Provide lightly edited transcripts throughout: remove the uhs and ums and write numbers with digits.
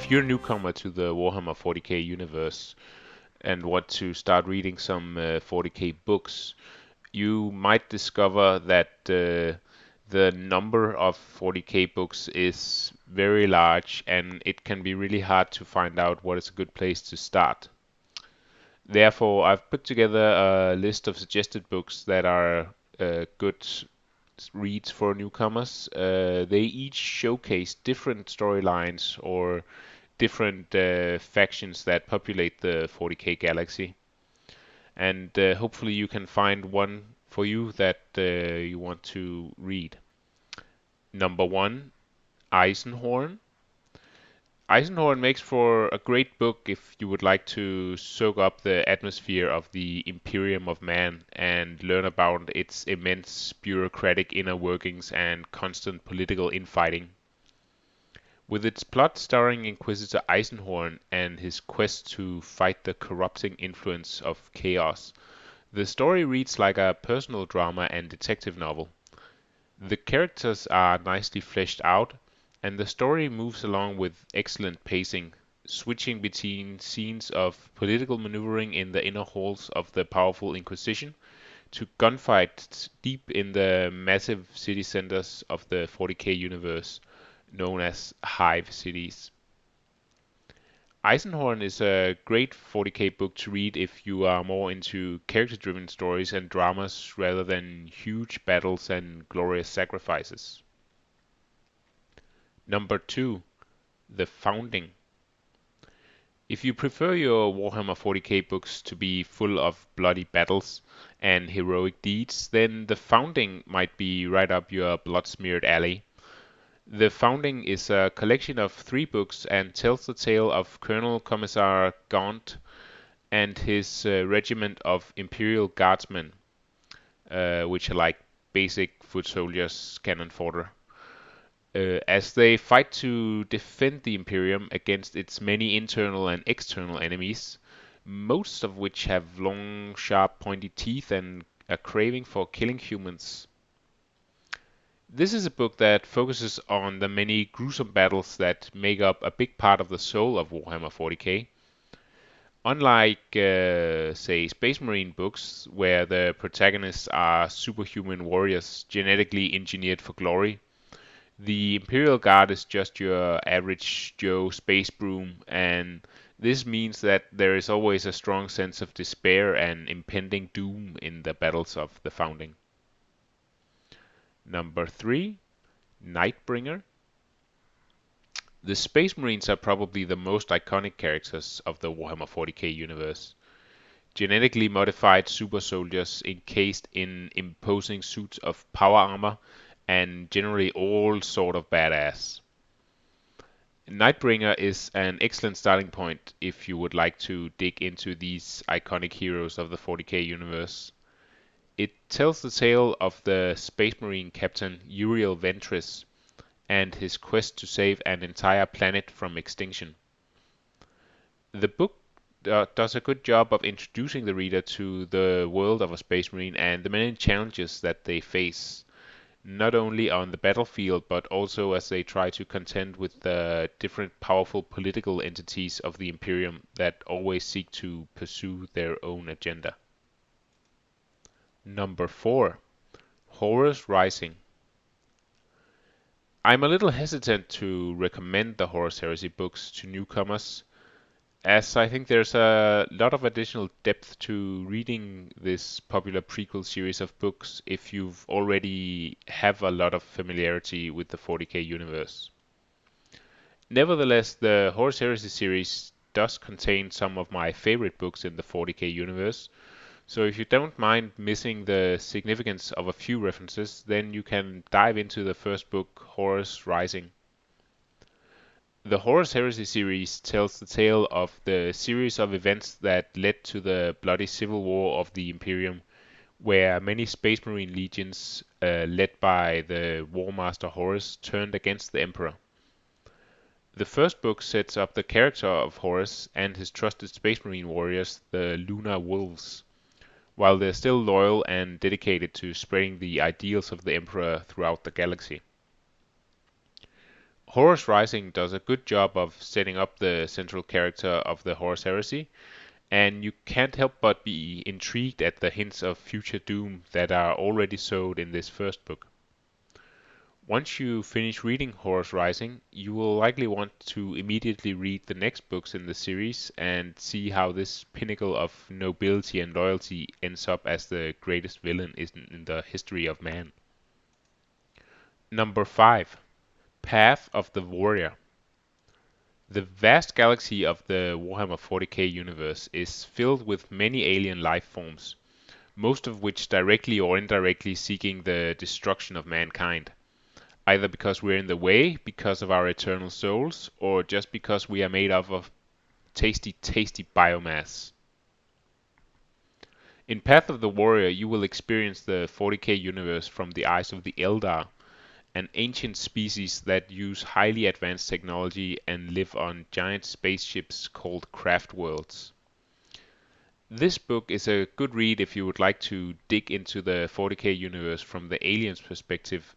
If you're a newcomer to the Warhammer 40k universe and want to start reading some 40k books, you might discover that the number of 40k books is very large and it can be really hard to find out what is a good place to start. Therefore, I've put together a list of suggested books that are good reads for newcomers. They each showcase different storylines or different factions that populate the 40k galaxy, and hopefully you can find one for you that you want to read. Number one, Eisenhorn. Eisenhorn makes for a great book if you would like to soak up the atmosphere of the Imperium of Man and learn about its immense bureaucratic inner workings and constant political infighting. With its plot starring Inquisitor Eisenhorn and his quest to fight the corrupting influence of chaos, the story reads like a personal drama and detective novel. The characters are nicely fleshed out, and the story moves along with excellent pacing, switching between scenes of political maneuvering in the inner halls of the powerful Inquisition to gunfights deep in the massive city centers of the 40k universe, known as Hive cities. Eisenhorn is a great 40k book to read if you are more into character-driven stories and dramas rather than huge battles and glorious sacrifices. Number 2, The Founding. If you prefer your Warhammer 40k books to be full of bloody battles and heroic deeds, then The Founding might be right up your blood-smeared alley. The Founding is a collection of 3 books and tells the tale of Colonel Commissar Gaunt and his regiment of Imperial Guardsmen, which are like basic foot soldiers, cannon fodder, as they fight to defend the Imperium against its many internal and external enemies, most of which have long, sharp, pointy teeth and a craving for killing humans. This is a book that focuses on the many gruesome battles that make up a big part of the soul of Warhammer 40k. Unlike, say, Space Marine books, where the protagonists are superhuman warriors genetically engineered for glory, the Imperial Guard is just your average Joe space broom, and this means that there is always a strong sense of despair and impending doom in the battles of the Founding. Number 3, Nightbringer. The Space Marines are probably the most iconic characters of the Warhammer 40k universe. Genetically modified super soldiers encased in imposing suits of power armor and generally all sort of badass. Nightbringer is an excellent starting point if you would like to dig into these iconic heroes of the 40k universe. It tells the tale of the Space Marine captain Uriel Ventress and his quest to save an entire planet from extinction. The book does a good job of introducing the reader to the world of a Space Marine and the many challenges that they face, not only on the battlefield but also as they try to contend with the different powerful political entities of the Imperium that always seek to pursue their own agenda. Number 4, Horus Rising. I'm a little hesitant to recommend the Horus Heresy books to newcomers, as I think there's a lot of additional depth to reading this popular prequel series of books if you've already have a lot of familiarity with the 40k universe. Nevertheless, the Horus Heresy series does contain some of my favorite books in the 40k universe, so if you don't mind missing the significance of a few references, then you can dive into the first book, Horus Rising. The Horus Heresy series tells the tale of the series of events that led to the bloody civil war of the Imperium, where many Space Marine legions, led by the War Master Horus, turned against the Emperor. The first book sets up the character of Horus and his trusted Space Marine warriors, the Lunar Wolves, while they're still loyal and dedicated to spreading the ideals of the Emperor throughout the galaxy. Horus Rising does a good job of setting up the central character of the Horus Heresy, and you can't help but be intrigued at the hints of future doom that are already sowed in this first book. Once you finish reading Horus Rising, you will likely want to immediately read the next books in the series and see how this pinnacle of nobility and loyalty ends up as the greatest villain in the history of man. Number 5. Path of the Warrior. The vast galaxy of the Warhammer 40k universe is filled with many alien life forms, most of which directly or indirectly seeking the destruction of mankind, either because we're in the way, because of our eternal souls, or just because we are made up of tasty, tasty biomass. In Path of the Warrior, you will experience the 40k universe from the eyes of the Eldar, an ancient species that use highly advanced technology and live on giant spaceships called craft worlds. This book is a good read if you would like to dig into the 40k universe from the aliens' perspective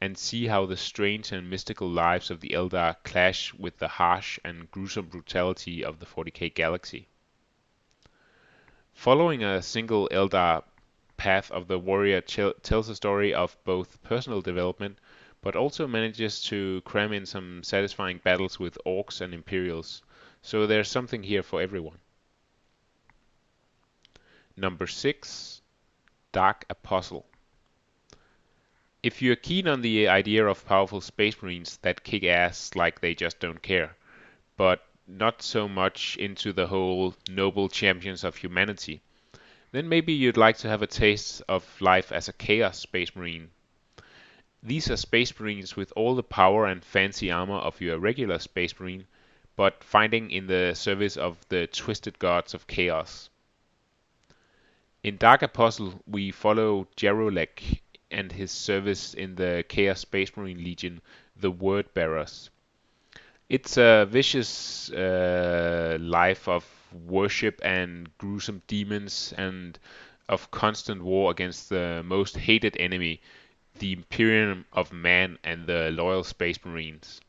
and see how the strange and mystical lives of the Eldar clash with the harsh and gruesome brutality of the 40k galaxy. Following a single Eldar, Path of the Warrior tells a story of both personal development, but also manages to cram in some satisfying battles with orcs and Imperials, so there's something here for everyone. Number 6. Dark Apostle. If you're keen on the idea of powerful space marines that kick ass like they just don't care, but not so much into the whole noble champions of humanity, then maybe you'd like to have a taste of life as a Chaos Space Marine. These are Space Marines with all the power and fancy armor of your regular Space Marine, but fighting in the service of the twisted gods of chaos. In Dark Apostle, we follow Jarolek and his service in the Chaos Space Marine Legion, the Word Bearers. It's a vicious life of worship and gruesome demons and of constant war against the most hated enemy, the Imperium of Man and the loyal Space Marines.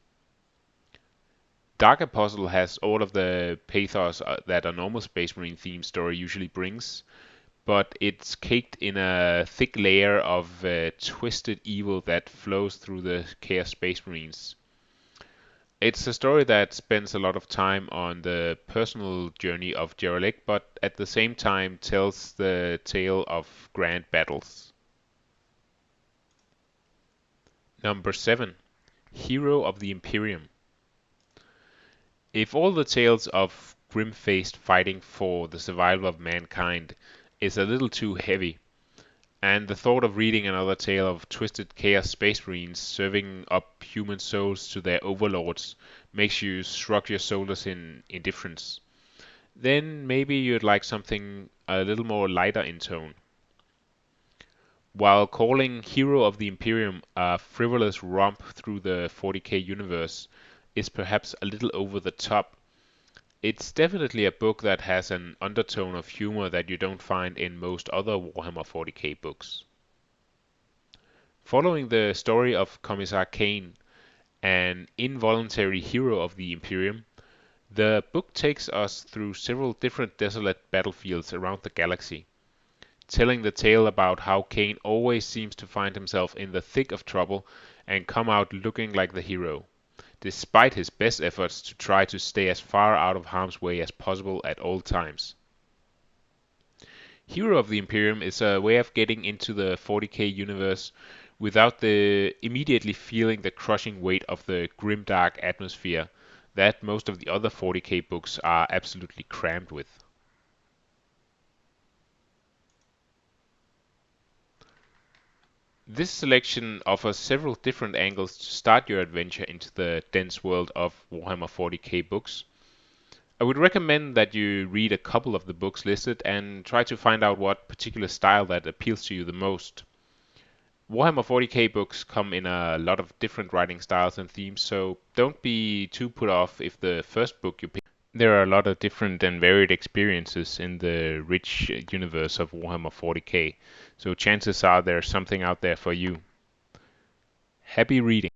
Dark Apostle has all of the pathos that a normal Space Marine themed story usually brings, but it's caked in a thick layer of twisted evil that flows through the Chaos Space Marines. It's a story that spends a lot of time on the personal journey of Jarolek, but at the same time tells the tale of grand battles. Number 7. Hero of the Imperium. If all the tales of grim-faced fighting for the survival of mankind is a little too heavy, and the thought of reading another tale of twisted chaos space marines serving up human souls to their overlords makes you shrug your shoulders in indifference, then maybe you'd like something a little more lighter in tone. While calling Hero of the Imperium a frivolous romp through the 40k universe is perhaps a little over the top, it's definitely a book that has an undertone of humor that you don't find in most other Warhammer 40k books. Following the story of Commissar Kane, an involuntary hero of the Imperium, the book takes us through several different desolate battlefields around the galaxy, telling the tale about how Kane always seems to find himself in the thick of trouble and come out looking like the hero, despite his best efforts to try to stay as far out of harm's way as possible at all times. Hero of the Imperium is a way of getting into the 40k universe without the immediately feeling the crushing weight of the grimdark atmosphere that most of the other 40k books are absolutely crammed with. This selection offers several different angles to start your adventure into the dense world of Warhammer 40k books. I would recommend that you read a couple of the books listed and try to find out what particular style that appeals to you the most. Warhammer 40k books come in a lot of different writing styles and themes, so don't be too put off if the first book you pick. There are a lot of different and varied experiences in the rich universe of Warhammer 40k, so chances are there's something out there for you. Happy reading!